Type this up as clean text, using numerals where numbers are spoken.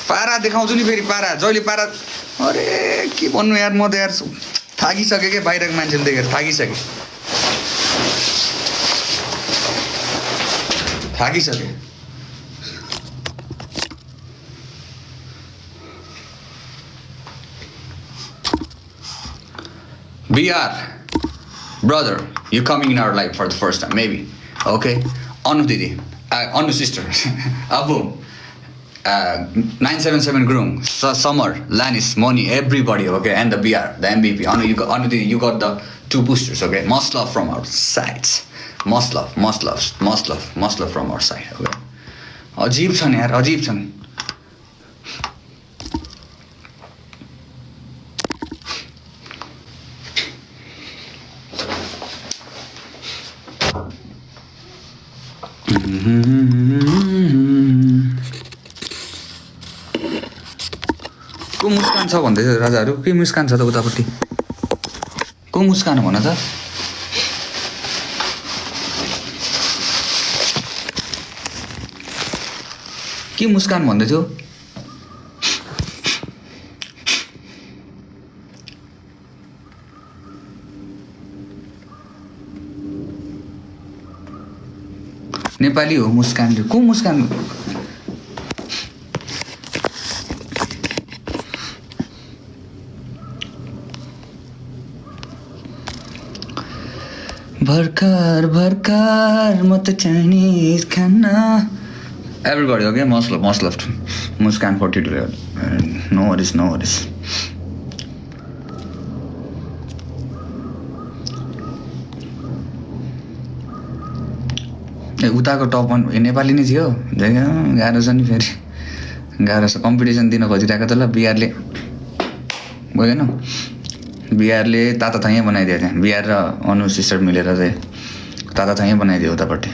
पारा देखाउँछु नि फेरि पारा जहिले पारा अरे के भन्नु यार म त यार थाकिसकेँ क्या बाहिरको मान्छेले देखेर थाकिसकेँ BR brother you coming in our life for the first time maybe okay Anu didi Anu sister Abu 977 groom Summer Lanis Moni everybody okay and the BR the MVP Anu didi you got the 2 boosters okay much love from our sides much love from our side okay अजीब छन् यार अजीब छन् को मुस्कान छ भन्दैछ राजाहरू के मुस्कान छ त उतापट्टि को मुस्कान भन त के मुस्कान भन्दै थियो नेपाली हो मुस्कान को मुस्कान भर्खर म त चाइनिज खाना everybody okay much love to Muskan 42 no worries ए उताको टप 1 नेपाली नै थियो गाह्रो छ नि फेरि गाह्रो छ कम्पिटिसन दिन खोजिरहेको त ल बिहारले गएन बिहारले ताता थाइँ बनाइदियो त्यहाँ बिहार र अनु सिस्टर मिलेर चाहिँ ताता थाइँ बनाइदियो उतापट्टि